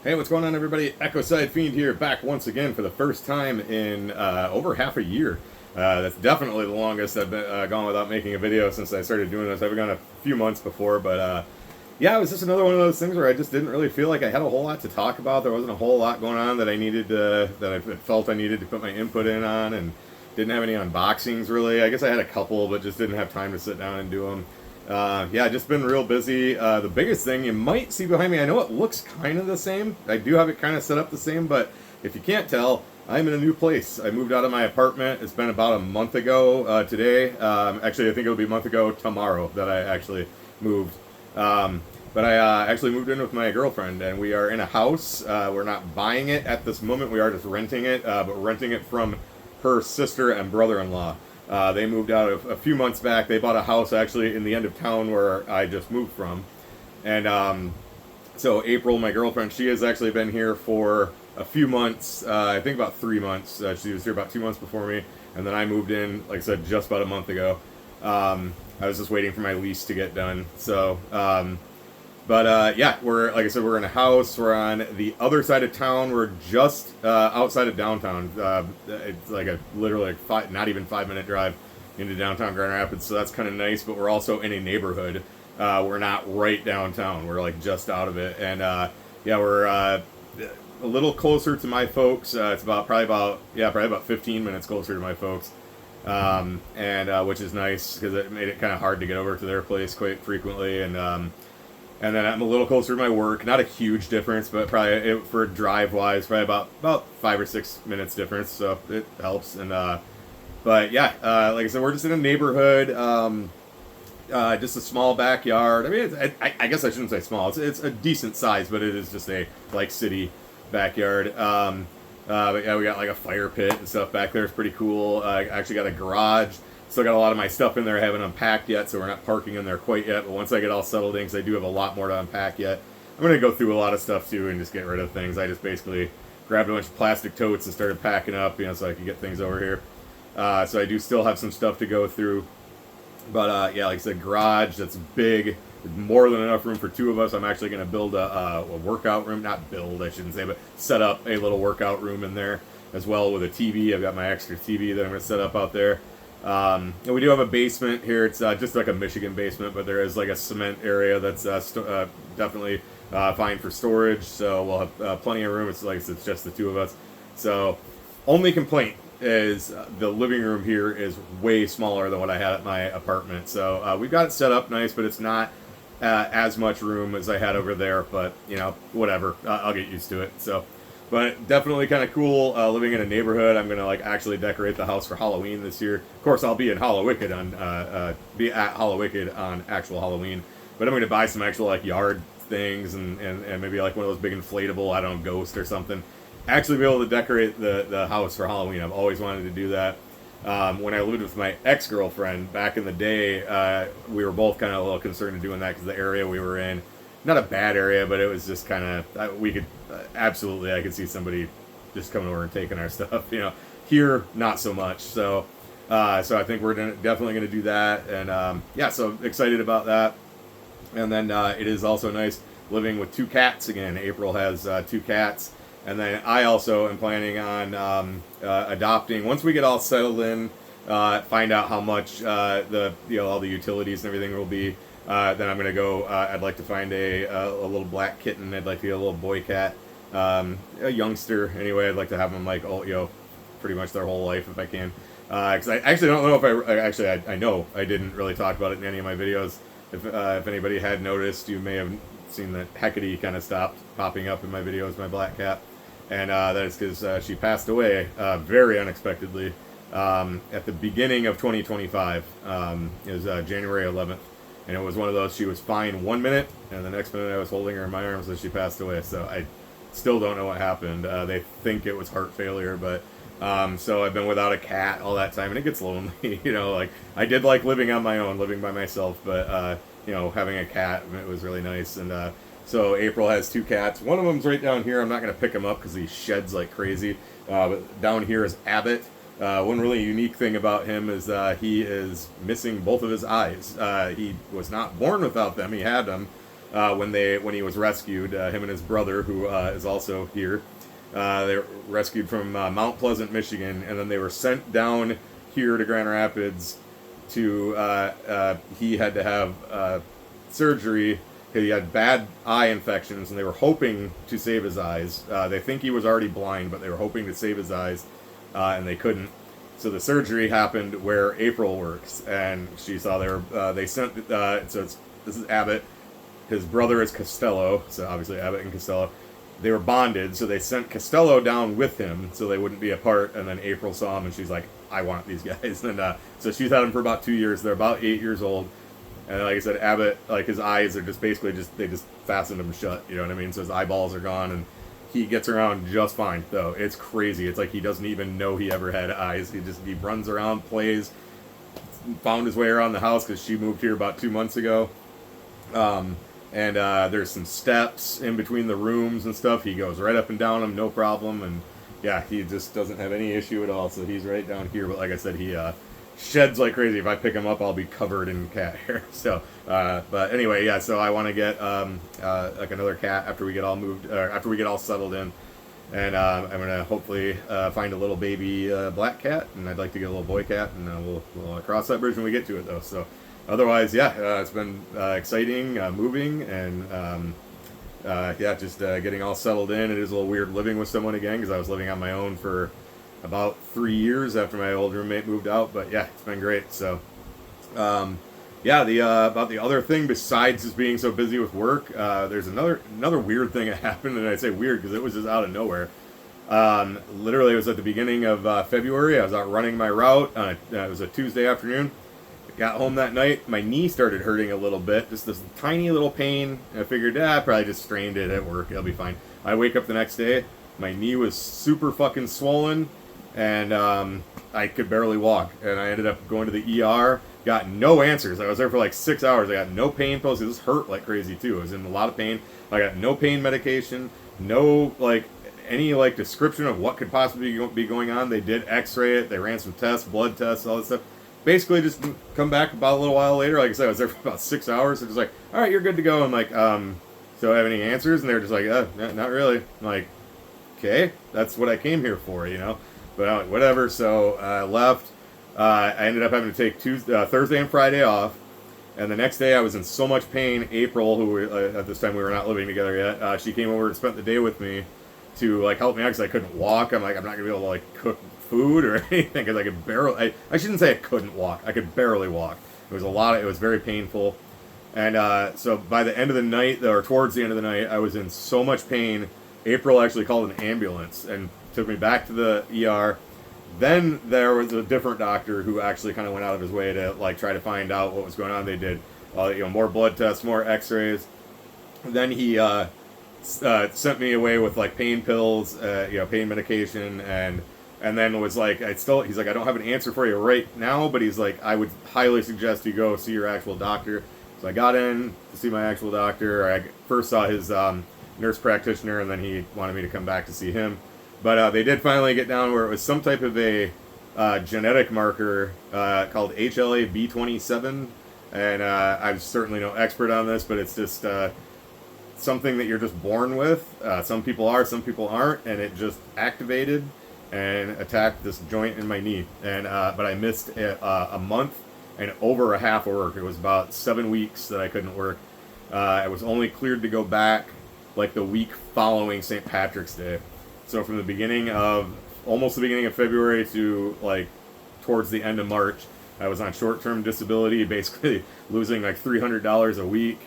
Hey, what's going on, everybody? Echoside Fiend here, back once again for the first time in over half a year. That's definitely the longest I've been gone without making a video since I started doing this. I've gone a few months before, but yeah, it was just another one of those things where I just didn't really feel like I had a whole lot to talk about. There wasn't a whole lot going on that I needed that I felt I needed to put my input in on, and didn't have any unboxings really. I guess I had a couple, but just didn't have time to sit down and do them. Yeah, just been real busy. The biggest thing you might see behind me, I know it looks kind of the same. I do have it kind of set up the same, but if you can't tell, I'm in a new place. I moved out of my apartment. It's been about a month ago today. Actually, I think it'll be a month ago tomorrow that I actually moved. But I actually moved in with my girlfriend, and we are in a house. We're not buying it at this moment. We are just renting it, but renting it from her sister and brother-in-law. They moved out a few months back. They bought a house actually in the end of town where I just moved from. And so April, my girlfriend, she has actually been here for a few months. I think about 3 months. She was here about 2 months before me. And then I moved in, like I said, just about a month ago. I was just waiting for my lease to get done. But yeah, we're like I said, we're in a house. We're on the other side of town. We're just outside of downtown. It's like a literally not even 5 minute drive into downtown Grand Rapids. So that's kind of nice. But we're also in a neighborhood. We're not right downtown. We're like just out of it. And yeah, we're a little closer to my folks. It's probably about 15 minutes closer to my folks. And which is nice because it made it kind of hard to get over to their place quite frequently. And then I'm a little closer to my work. Not a huge difference, but probably for drive-wise, probably about 5 or 6 minutes difference. So it helps. And but yeah, like I said, we're just in a neighborhood, just a small backyard. I mean, I guess I shouldn't say small. It's a decent size, but it is just a like city backyard. But yeah, we got like a fire pit and stuff back there. It's pretty cool. I actually got a garage. Still got a lot of my stuff in there I haven't unpacked yet, so we're not parking in there quite yet. But once I get all settled in, because I do have a lot more to unpack yet, I'm going to go through a lot of stuff too and just get rid of things. I just basically grabbed a bunch of plastic totes and started packing up, so I could get things over here. So I do still have some stuff to go through. But yeah, like I said, garage, that's big. More than enough room for two of us. I'm actually going to build a workout room. Not build, I shouldn't say, but set up a little workout room in there as well with a TV. I've got my extra TV that I'm going to set up out there. And we do have a basement here. It's just like a Michigan basement, but there is like a cement area that's definitely fine for storage. So we'll have plenty of room. It's like it's just the two of us. So only complaint is the living room here is way smaller than what I had at my apartment. So we've got it set up nice, but it's not as much room as I had over there. But whatever. I'll get used to it. So. But definitely kind of cool living in a neighborhood. I'm gonna like actually decorate the house for Halloween this year. Of course, I'll be in Hallowicked at Hallowicked on actual Halloween. But I'm gonna buy some actual like yard things and maybe like one of those big inflatable, I don't know, ghost or something. Actually be able to decorate the house for Halloween. I've always wanted to do that. When I lived with my ex-girlfriend back in the day, we were both kind of a little concerned in doing that because the area we were in, not a bad area, but it was just kind of we could absolutely I could see somebody just coming over and taking our stuff. Here not so much. So I think we're definitely going to do that, and yeah, so excited about that. And then it is also nice living with two cats again. April has two cats, and then I also am planning on adopting once we get all settled in. Find out how much the all the utilities and everything will be. Then I'm gonna go. I'd like to find a little black kitten. I'd like to get a little boy cat, a youngster. Anyway, I'd like to have them like pretty much their whole life if I can. Because I actually don't know if I know I didn't really talk about it in any of my videos. If anybody had noticed, you may have seen that Hecate kind of stopped popping up in my videos. My black cat, and that is because she passed away very unexpectedly at the beginning of 2025. It was January 11th. And it was one of those, she was fine 1 minute, and the next minute I was holding her in my arms as she passed away. So I still don't know what happened. They think it was heart failure, but so I've been without a cat all that time, and it gets lonely. Like I did like living on my own, living by myself, but having a cat, it was really nice. And so April has two cats. One of them's right down here. I'm not going to pick him up because he sheds like crazy. But down here is Abbott. One really unique thing about him is he is missing both of his eyes. He was not born without them. He had them. when he was rescued. Him and his brother, who is also here, they were rescued from Mount Pleasant, Michigan, and then they were sent down here to Grand Rapids to he had to have surgery. He had bad eye infections, and they were hoping to save his eyes. They think he was already blind, but they were hoping to save his eyes, and they couldn't. So the surgery happened where April works, and she saw they sent. This is Abbott. His brother is Costello, so obviously Abbott and Costello. They were bonded, so they sent Costello down with him so they wouldn't be apart. And then April saw him, and she's like, "I want these guys." And so she's had him for about 2 years. They're about 8 years old. And like I said, Abbott, like his eyes are just basically they just fastened him shut. You know what I mean? So his eyeballs are gone, and he gets around just fine. Though it's crazy. It's like he doesn't even know he ever had eyes. He runs around, plays, found his way around the house because she moved here about 2 months ago. And there's some steps in between the rooms and stuff. He goes right up and down them, no problem. And yeah, he just doesn't have any issue at all. So he's right down here. But like I said, he sheds like crazy. If I pick him up, I'll be covered in cat hair. So, but anyway, yeah. So I want to get like another cat after we get all moved, after we get all settled in. And I'm gonna hopefully find a little baby black cat, and I'd like to get a little boy cat, and we'll cross that bridge when we get to it, though. So. Otherwise, yeah, it's been exciting moving and just getting all settled in. It is a little weird living with someone again because I was living on my own for about 3 years after my old roommate moved out. But yeah, it's been great. So, about the other thing besides just being so busy with work, there's another weird thing that happened, and I say weird because it was just out of nowhere. Literally, it was at the beginning of February. I was out running my route. It was a Tuesday afternoon. Got home that night, my knee started hurting a little bit, just this tiny little pain. I figured, I probably just strained it at work, it'll be fine. I wake up the next day, my knee was super fucking swollen, and I could barely walk. And I ended up going to the ER, got no answers. I was there for like 6 hours, I got no pain pills, this hurt like crazy too. I was in a lot of pain. I got no pain medication, no any description of what could possibly be going on. They did x-ray it, they ran some tests, blood tests, all this stuff. Basically, just come back about a little while later. Like I said, I was there for about 6 hours. They're just like, all right, you're good to go. I'm like, so I have any answers? And they're just like, not really. I'm like, okay, that's what I came here for, you know? But I'm like, whatever. So I left. I ended up having to take Thursday and Friday off. And the next day I was in so much pain. April, who at this time we were not living together yet, she came over and spent the day with me to help me out because I couldn't walk. I'm like, I'm not going to be able to cook food or anything because I could barely, I shouldn't say I couldn't walk, I could barely walk. It was very painful. And so by the end of the night, or towards the end of the night, I was in so much pain. April actually called an ambulance and took me back to the ER. Then there was a different doctor who actually kind of went out of his way to try to find out what was going on. They did more blood tests, more x-rays. Then he sent me away with pain pills, pain medication, and then was he's like, I don't have an answer for you right now, but he's like, I would highly suggest you go see your actual doctor. So I got in to see my actual doctor. I first saw his nurse practitioner, and then he wanted me to come back to see him. But they did finally get down where it was some type of a genetic marker called HLA-B27. And I'm certainly no expert on this, but it's just something that you're just born with. Some people are, some people aren't, and it just activated and attacked this joint in my knee. And but I missed a month and over a half of work. It was about 7 weeks that I couldn't work. I was only cleared to go back the week following St. Patrick's Day. So from almost the beginning of February to towards the end of March, I was on short-term disability, basically losing $300 a week.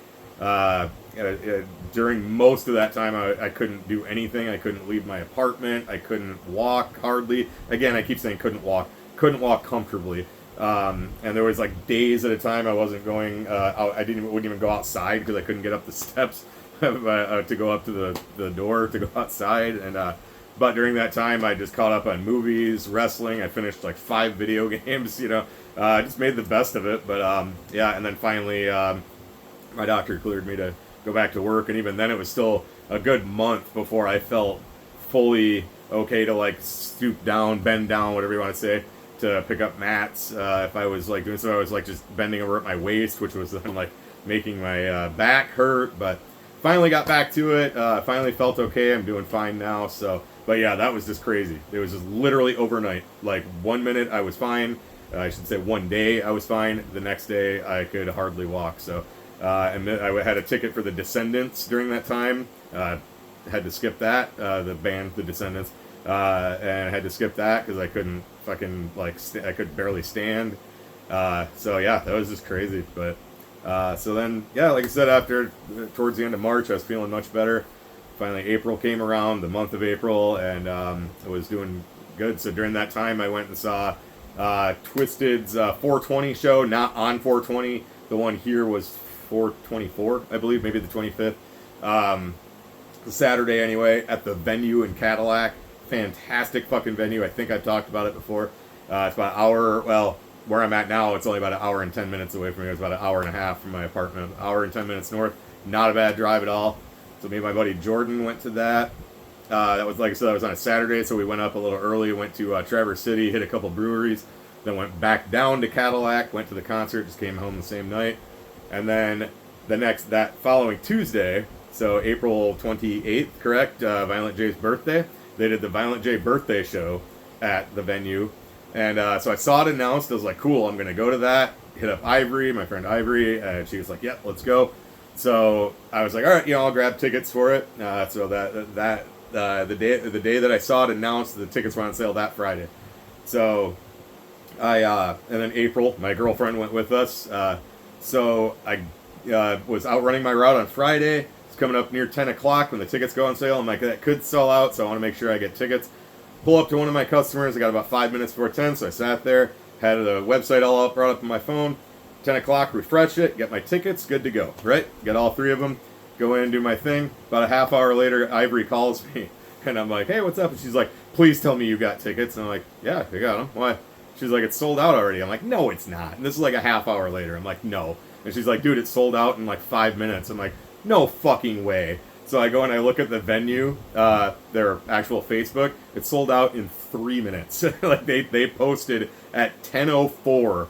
During most of that time, I couldn't do anything. I couldn't leave my apartment. I couldn't walk hardly. Again, I keep saying couldn't walk comfortably. And there was days at a time I wasn't going out. I wouldn't even go outside because I couldn't get up the steps to go up to the door to go outside. And but during that time, I just caught up on movies, wrestling. I finished 5 video games. Just made the best of it. But and then finally, my doctor cleared me to go back to work, and even then it was still a good month before I felt fully okay to stoop down, bend down, whatever you want to say, to pick up mats. If I was doing so, I was just bending over at my waist, which was then making my back hurt, but finally got back to it. Finally felt okay. I'm doing fine now. So, but yeah, that was just crazy. It was just literally overnight. Like 1 minute I was fine. I should say 1 day I was fine. The next day I could hardly walk. So, and then I had a ticket for the Descendants during that time. Had to skip that. The band, the Descendants, and I had to skip that because I couldn't fucking I could barely stand. So yeah, that was just crazy. But so then, yeah, like I said, towards the end of March, I was feeling much better. Finally, April came around, the month of April, and I was doing good. So during that time, I went and saw Twisted's 420 show, not on 420. The one here was 424, I believe, maybe the 25th. Saturday anyway, at the venue in Cadillac. Fantastic fucking venue. I think I've talked about it before. It's about an hour, well, where I'm at now, it's only about an hour and 10 minutes away from me. It's about an hour and a half from my apartment. Hour and 10 minutes north. Not a bad drive at all. So me and my buddy Jordan went to that. That was, like I said, that was on a Saturday, so we went up a little early, went to Traverse City, hit a couple breweries, then went back down to Cadillac, went to the concert, just came home the same night. And then that following Tuesday, so April 28th, correct? Violent J's birthday. They did the Violent J birthday show at the venue. And so I saw it announced. I was like, cool, I'm going to go to that. Hit up Ivory, my friend Ivory. And she was like, yep, let's go. So I was like, all right, I'll grab tickets for it. So the day that I saw it announced, the tickets were on sale that Friday. So and then April, my girlfriend went with us. So I was out running my route on Friday. Coming up near 10 o'clock when the tickets go on sale. I'm like, that could sell out, so I want to make sure I get tickets. Pull up to one of my customers. I got about 5 minutes before 10, so I sat there, had the website all brought up on my phone. 10 o'clock, refresh it, get my tickets, good to go, right? Get all 3 of them, go in and do my thing. About a half hour later, Ivory calls me, and I'm like, hey, what's up? And she's like, please tell me you got tickets. And I'm like, yeah, I got them. Why? She's like, it's sold out already. I'm like, no, it's not. And this is like a half hour later. I'm like, no. And she's like, dude, it's sold out in like 5 minutes. I'm like, no fucking way. So I go and I look at the venue, their actual Facebook. It's sold out in 3 minutes. Like they posted at 10:04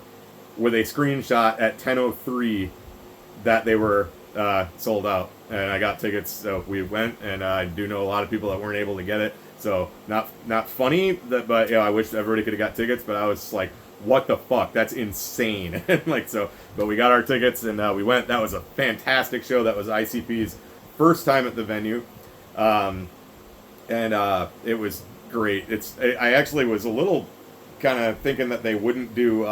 with a screenshot at 10:03 that they were sold out. And I got tickets, so we went. And I do know a lot of people that weren't able to get it. So not funny, but I wish everybody could have got tickets. But I was like, what the fuck? That's insane. But we got our tickets and we went. That was a fantastic show. That was ICP's first time at the venue. And it was great. I actually was a little kind of thinking that they wouldn't do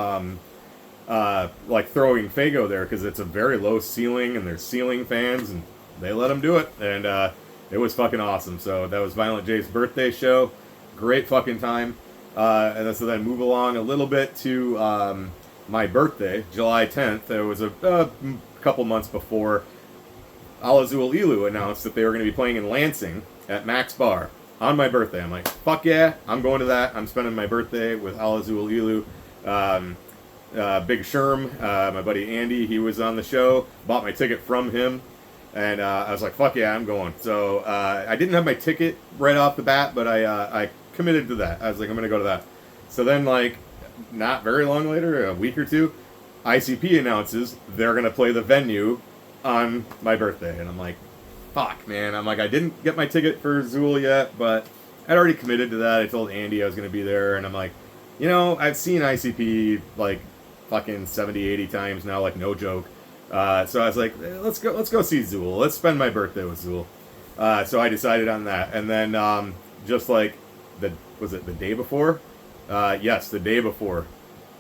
like throwing Faygo there because it's a very low ceiling and there's ceiling fans and they let them do it. And it was fucking awesome. So that was Violent J's birthday show. Great fucking time. And so then move along a little bit to my birthday, July 10th. It was a couple months before Alazul Ilu announced that they were going to be playing in Lansing at Max Bar on my birthday. I'm like, fuck yeah, I'm going to that. I'm spending my birthday with Alazul Ilu. Big Sherm, my buddy Andy, he was on the show. Bought my ticket from him. And I was like, fuck yeah, I'm going. So I didn't have my ticket right off the bat, but I committed to that. I was like, I'm going to go to that. So then, like, not very long later, a week or two, ICP announces they're going to play the venue on my birthday. And I'm like, fuck, man. I'm like, I didn't get my ticket for Zool yet, but I'd already committed to that. I told Andy I was going to be there. And I'm like, I've seen ICP, like, fucking 70, 80 times now, like, no joke. So I was like, let's go see Zool. Let's spend my birthday with Zool. So I decided on that. And then just like, was it the day before? Yes, the day before.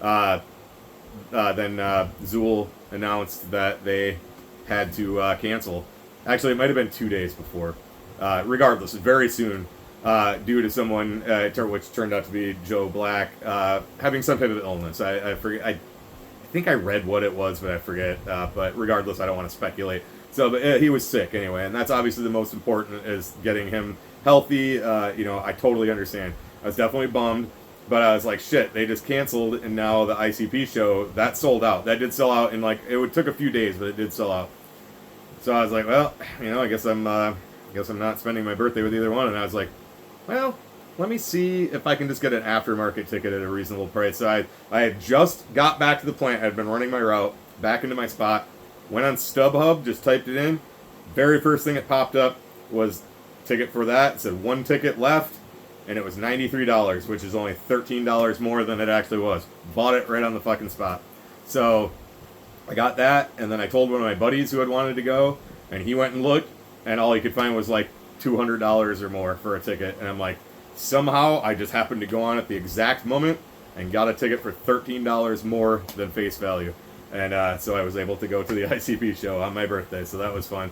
Then Zool announced that they had to cancel. Actually, it might have been 2 days before. Regardless, very soon, due to someone, which turned out to be Joe Black, having some type of illness. I forget. I think I read what it was, but I forget. But regardless, I don't want to speculate. So, but he was sick anyway, and that's obviously the most important, is getting him healthy. I totally understand. I was definitely bummed, but I was like, shit, they just canceled, and now the ICP show, that sold out. That did sell out in, like, it took a few days, but it did sell out. So I was like, well, I guess I'm not spending my birthday with either one. And I was like, well, let me see if I can just get an aftermarket ticket at a reasonable price. So I had just got back to the plant. I had been running my route back into my spot, Went on StubHub, just typed it in. Very first thing that popped up was ticket for that. It said 1 ticket left, and it was $93, which is only $13 more than it actually was. Bought it right on the fucking spot. So I got that, and then I told one of my buddies who had wanted to go, and he went and looked, and all he could find was like $200 or more for a ticket. And I'm like, somehow I just happened to go on at the exact moment and got a ticket for $13 more than face value. And so I was able to go to the ICP show on my birthday, so that was fun.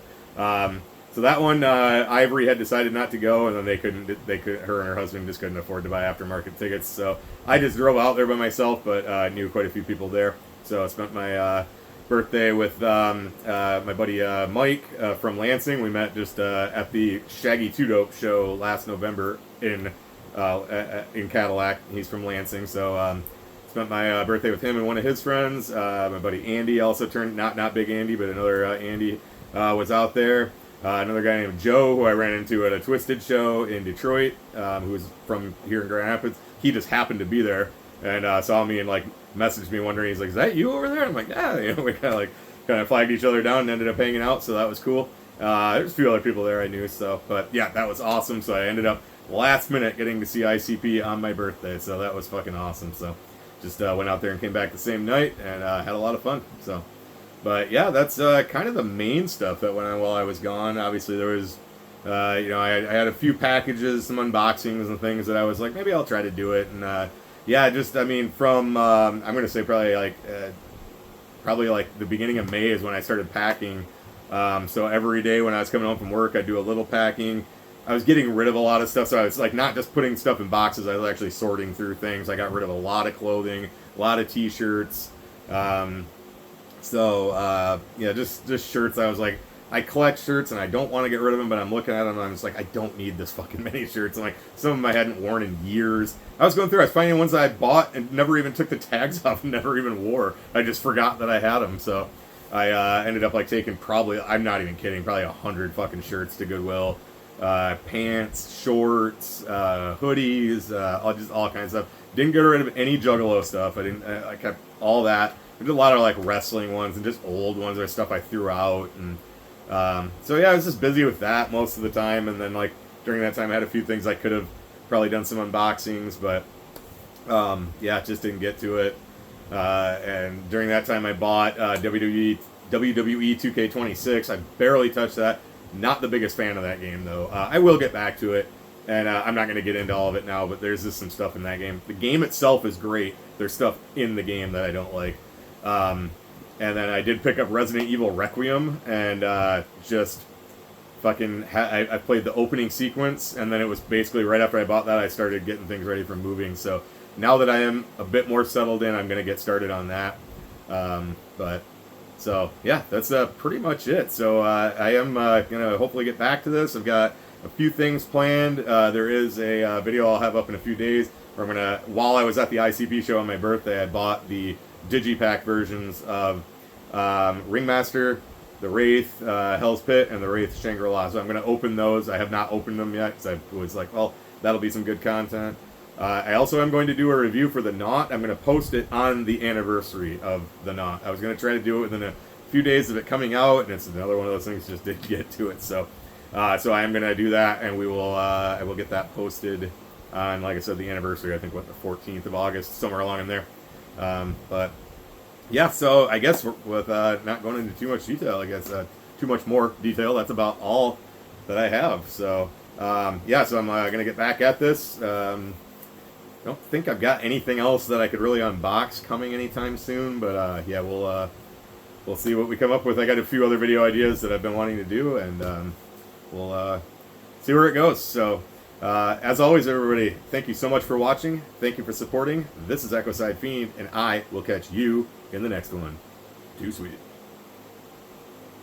So that one, Ivory had decided not to go, and then her and her husband just couldn't afford to buy aftermarket tickets. So I just drove out there by myself, but I knew quite a few people there. So I spent my birthday with my buddy Mike from Lansing. We met just at the Shaggy Two Dope show last November in Cadillac. He's from Lansing, so spent my birthday with him and one of his friends. My buddy Andy also turned, not Big Andy, but another Andy was out there. Another guy named Joe, who I ran into at a Twisted show in Detroit, who was from here in Grand Rapids. He just happened to be there and saw me and like messaged me wondering, he's like, "Is that you over there?" I'm like, "Yeah." We kind of flagged each other down and ended up hanging out, so that was cool. There's a few other people there I knew, but yeah, that was awesome. So I ended up last minute getting to see ICP on my birthday, so that was fucking awesome. So just went out there and came back the same night and had a lot of fun. So. But yeah, that's kind of the main stuff that went on while I was gone. Obviously, there was, I had a few packages, some unboxings and things that I was like, maybe I'll try to do it. And from I'm going to say probably like the beginning of May is when I started packing. So every day when I was coming home from work, I'd do a little packing. I was getting rid of a lot of stuff, so I was like not just putting stuff in boxes. I was actually sorting through things. I got rid of a lot of clothing, a lot of T-shirts. Just shirts. I was like, I collect shirts and I don't want to get rid of them, but I'm looking at them and I'm just like, I don't need this fucking many shirts. And like, some of them I hadn't worn in years. I was going through, I was finding ones that I bought and never even took the tags off and never even wore. I just forgot that I had them. So I ended up like taking I'm not even kidding, probably 100 fucking shirts to Goodwill. Pants, shorts, hoodies, all kinds of stuff. Didn't get rid of any Juggalo stuff. I kept all that. I did a lot of like wrestling ones and just old ones or stuff I threw out, and so yeah, I was just busy with that most of the time. And then like during that time, I had a few things I could have probably done some unboxings, but just didn't get to it. And during that time, I bought WWE 2K26. I barely touched that. Not the biggest fan of that game though. I will get back to it, and I'm not going to get into all of it now. But there's just some stuff in that game. The game itself is great. There's stuff in the game that I don't like. And then I did pick up Resident Evil Requiem and just fucking I played the opening sequence, and then it was basically right after I bought that I started getting things ready for moving. So now that I am a bit more settled in, I'm going to get started on that. That's pretty much it. So I am going to hopefully get back to this. I've got a few things planned. There is a video I'll have up in a few days where I'm going to, while I was at the ICP show on my birthday, I bought the Digipack versions of Ringmaster, the Wraith, Hell's Pit, and the Wraith Shangri-La. So I'm going to open those. I have not opened them yet because I was like, well, that'll be some good content. I also am going to do a review for the Knot. I'm going to post it on the anniversary of the Knot. I was going to try to do it within a few days of it coming out, and it's another one of those things just didn't get to it. So I am going to do that, and I will get that posted on, like I said, the anniversary. I think the 14th of August, somewhere along in there. So I guess with not going into too much detail, too much more detail, that's about all that I have. So, so I'm going to get back at this. I don't think I've got anything else that I could really unbox coming anytime soon, but we'll see what we come up with. I got a few other video ideas that I've been wanting to do, and we'll see where it goes. So, as always, everybody, thank you so much for watching. Thank you for supporting. This is Ecocide Fiend, and I will catch you in the next one. Too sweet.